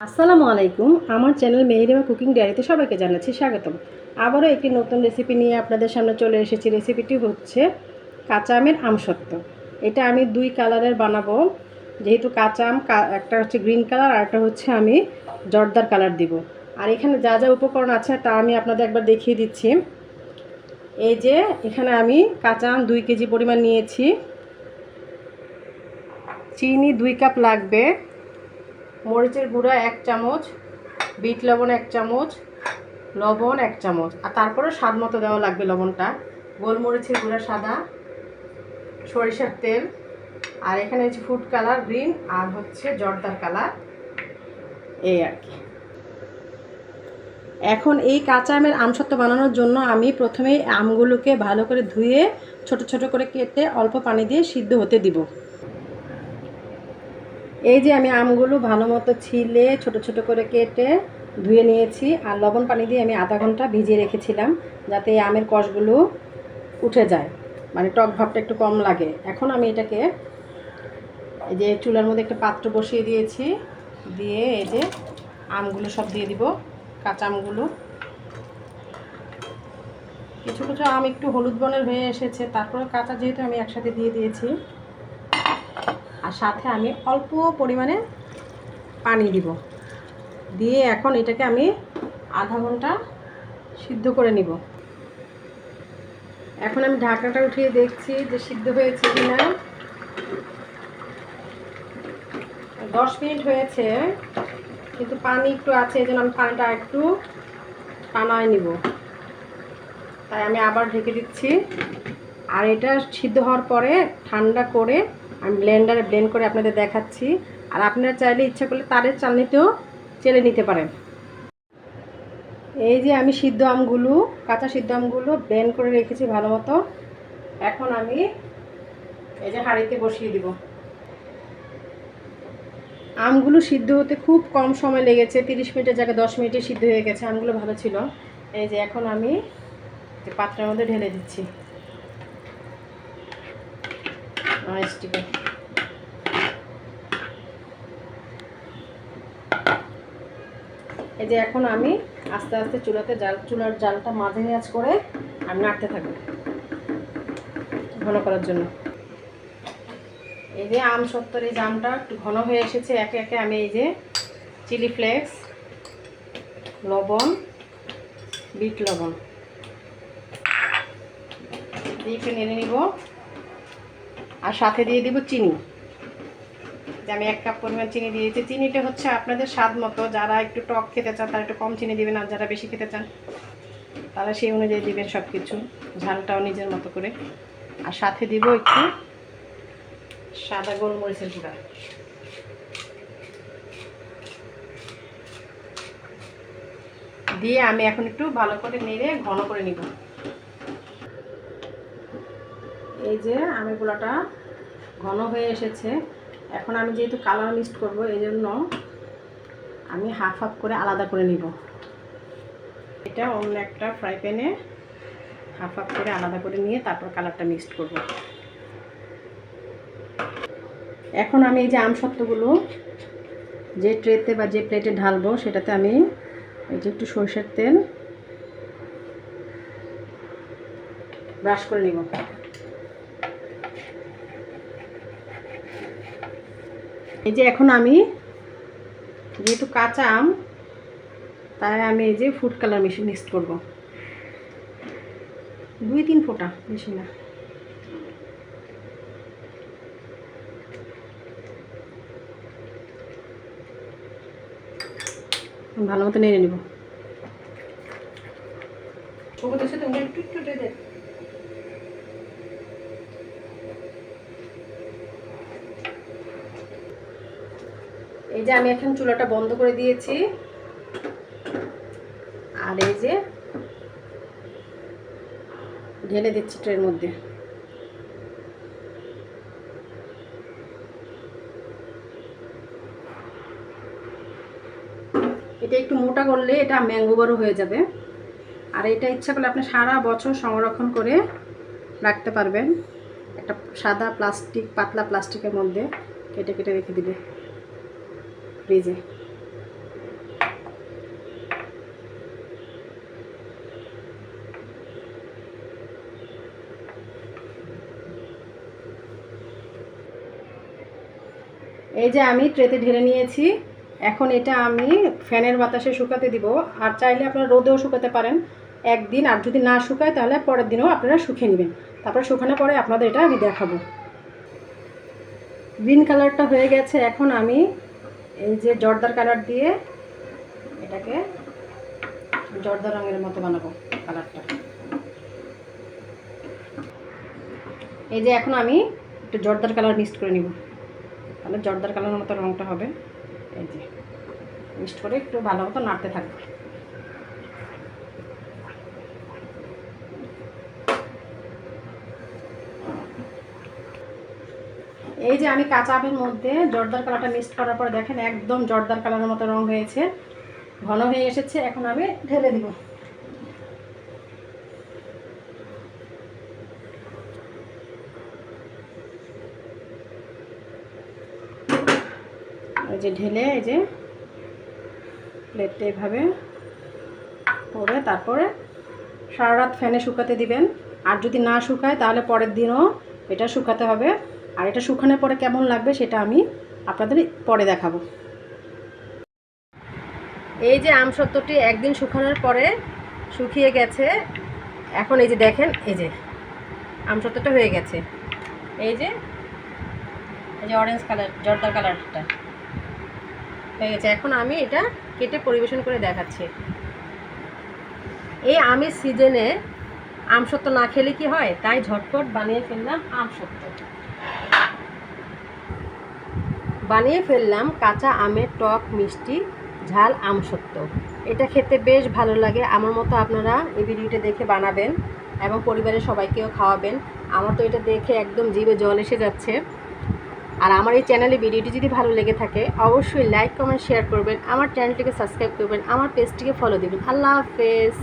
আসসালামু আলাইকুম। আমার চ্যানেল মেহেরিমা কুকিং ডায়েরিতে সবাইকে জানাচ্ছি স্বাগতম। আবারও একটি নতুন রেসিপি নিয়ে আপনাদের সামনে চলে এসেছি। রেসিপিটি হচ্ছে কাঁচা আমের আমসত্ত্ব। এটা আমি দুই কালারের বানাবো। যেহেতু কাঁচা আম, একটা হচ্ছে গ্রিন কালার আর একটা হচ্ছে আমি জর্দার কালার দিব। আর এখানে যা যা উপকরণ আছে তা আমি আপনাদের একবার দেখিয়ে দিচ্ছি। এই যে এখানে আমি কাঁচা আম 2 কেজি পরিমাণ নিয়েছি, চিনি 2 কাপ লাগবে, মরিচের গুঁড়া 1 চামচ, বিট লবণ 1 চামচ, লবণ 1 চামচ, আর তারপরে স্বাদ মতো দেওয়া লাগবে লবণটা, গোলমরিচের গুঁড়া সাদা, সরিষার তেল, আর এখানে হচ্ছে ফুড কালার গ্রিন আর হচ্ছে জর্দার কালার, এই আর কি। এখন এই কাঁচা আমের আমসত্ত্ব বানানোর জন্য আমি প্রথমেই আমগুলোকে ভালো করে ধুয়ে ছোট ছোট করে কেটে অল্প পানি দিয়ে সিদ্ধ হতে দিব। এই যে আমি আমগুলো ভালো মতো ছিলে ছোট ছোট করে কেটে ধুয়ে নিয়েছি, আর লবণ পানি দিয়ে আমি আধা ঘন্টা ভিজিয়ে রেখেছিলাম যাতে এই আমের কষগুলো উঠে যায়, মানে টক ভাবটা একটু কম লাগে। এখন আমি এটাকে এই যে চুলার মধ্যে একটা পাত্র বসিয়ে দিয়েছি, দিয়ে এই যে আমগুলো সব দিয়ে দিব, কাঁচা আমগুলো। কিছু কিছু আম একটু হলুদ বর্ণের হয়ে এসেছে, তারপরে কাঁচা যেহেতু আমি একসাথে দিয়ে দিয়েছি, আর সাথে আমি অল্প পরিমাণে পানি দিব, দিয়ে এখন এটাকে আমি আধা ঘন্টা সিদ্ধ করে নিব। এখন আমি ঢাকনাটা উঠিয়ে দেখছি যে সিদ্ধ হয়েছে কিনা। 10 মিনিট হয়েছে, কিন্তু পানি একটু আছে, এই জন্য আমি পানিটা একটু টানায় নিব, তাই আমি আবার ঢেকে দিচ্ছি। আর এটা সিদ্ধ হওয়ার পরে ঠান্ডা করে আমি ব্লেন্ডারে ব্লেন্ড করে আপনাদের দেখাচ্ছি। আর আপনারা চাইলে ইচ্ছা করলে তারের চালনিতেও চেলে নিতে পারেন। এই যে আমি সিদ্ধ আমগুলো, কাঁচা সিদ্ধ আমগুলো ব্লেন্ড করে রেখেছি ভালো মতো। এখন আমি এই যে হাঁড়িতে বসিয়ে দিব। আমগুলো সিদ্ধ হতে খুব কম সময় লেগেছে, 30 মিনিটের জায়গায় 10 মিনিটে সিদ্ধ হয়ে গেছে, আমগুলো ভালো ছিল। এই যে এখন আমি পাত্রের মধ্যে ঢেলে দিচ্ছি স্টিকে। এই যে এখন আমি আস্তে আস্তে চুলার জালটা মাঝে আঁচ করে আমি নাড়তে থাকবো ঘন করার জন্য। এই যে আমসত্ত্বর এই জামটা একটু ঘন হয়ে এসেছে, একে একে আমি এই যে চিলি ফ্লেক্স, লবণ, বিট লবণ দিয়ে একটু নেড়ে নিব, আর সাথে দিয়ে দিব চিনি। যে আমি 1 কাপ পরিমাণ চিনি দিয়েছি। চিনিটা হচ্ছে আপনাদের স্বাদ মতো, যারা একটু টক খেতে চান তারা একটু কম চিনি দিবেন, আর যারা বেশি খেতে চান তারা সেই অনুযায়ী দিবেন সব কিছু, ঝালটাও নিজের মতো করে। আর সাথে দিব একটু সাদা গোলমরিচের গুঁড়া। দিয়ে আমি এখন একটু ভালো করে নেড়ে ঘন করে নিব। এই যে আমের গুঁড়াটা ঘন হয়ে এসেছে। এখন আমি যেহেতু কালার মিক্সড করব, এই জন্য আমি হাফ হাফ করে আলাদা করে নিব। এটা অন্য একটা ফ্রাই প্যানে হাফ হাফ করে আলাদা করে নিয়ে তারপর কালারটা মিক্সড করব। এখন আমি এই যে আমসত্ত্বগুলো যে ট্রেতে বা যে প্লেটে ঢালবো, সেটাতে আমি এই যে একটু সরষের তেল ব্রাশ করে নিব। এই যে এখন আমি যেহেতু কাঁচা আম, তাই আমি এই যে ফুড কালার মিক্স করব, 2-3 ফোঁটা, বেশি না। ভালো মতো নেড়ে নিব। এই যে আমি এখন চুলাটা বন্ধ করে দিয়েছি, আর এই যে ঢেলে দিচ্ছি ট্রের মধ্যে। এটা একটু মোটা করলে এটা ম্যাঙ্গো বড় হয়ে যাবে, আর এটা ইচ্ছা করলে আপনি সারা বছর সংরক্ষণ করে রাখতে পারবেন। একটা সাদা প্লাস্টিক, পাতলা প্লাস্টিকের মধ্যে কেটে কেটে রেখে দিবে ফ্রিজে। এই যে আমি ট্রেতে ঢেলে নিয়েছি। এখন এটা আমি ফ্যানের বাতাসে শুকাতে দিব। আর চাইলে আপনারা রোদেও শুকাতে পারেন একদিন, আর যদি না শুকায় তাহলে পরের দিনও আপনারা শুকিয়ে নেবেন। তারপর শুকানোর পরে আপনাদের এটা আমি দেখাবো। গ্রিন কালারটা হয়ে গেছে। এখন আমি এই যে জর্দার কালার দিয়ে এটাকে জর্দা রঙের মতো বানাবো কালারটা। এই যে এখন আমি একটু জর্দার কালার মিক্সড করে নিব, তাহলে জর্দার কালারের মতো রঙটা হবে। এই যে মিক্সড করে একটু ভালো মতো নাড়তে থাকবে। এই যে আমি কাঁচা আমের মধ্যে জর্দার কালারটা মিক্সড করার পর দেখেন একদম জর্দার কালারের মতো রং হয়েছে, ঘন হয়ে এসেছে। এখন আমি ঢেলে দিব। এই যে ঢেলে এই যে প্লেটটা এভাবে করে তারপরে সারা রাত ফ্যানে শুকাতে দিবেন। আর যদি না শুকায় তাহলে পরের দিনও এটা শুকাতে হবে। আর এটা শুকানোর পরে কেমন লাগবে সেটা আমি আপনাদের পরে দেখাবো। এই যে আমসত্ত্বটি একদিন শুকানোর পরে শুকিয়ে গেছে। এখন এই যে দেখেন এই যে আমসত্ত্বটা হয়ে গেছে। এই যে অরেঞ্জ কালার জর্দার কালারটা হয়ে গেছে। এখন আমি এটা কেটে পরিবেশন করে দেখাচ্ছি। এই আমের সিজনে আমসত্ত্ব না খেলে কি হয়, তাই ঝটপট বানিয়ে ফেললাম আমসত্ত্ব। বানিয়ে ফেললাম কাঁচা আমের টক মিষ্টি ঝাল আমসত্ত্ব। এটা খেতে বেশ ভালো লাগে। আমার মতো আপনারা এই ভিডিওটা দেখে বানাবেন এবং পরিবারের সবাইকেও খাওয়াবেন। আমার তো এটা দেখে একদম জিভে জল এসে যাচ্ছে। আর আমার এই চ্যানেলে ভিডিওটি যদি ভালো লেগে থাকে অবশ্যই লাইক কমেন্ট শেয়ার করবেন, আমার চ্যানেলটিকে সাবস্ক্রাইব করবেন, আমার পেজটিকে ফলো দেবেন। আল্লাহ হাফেজ।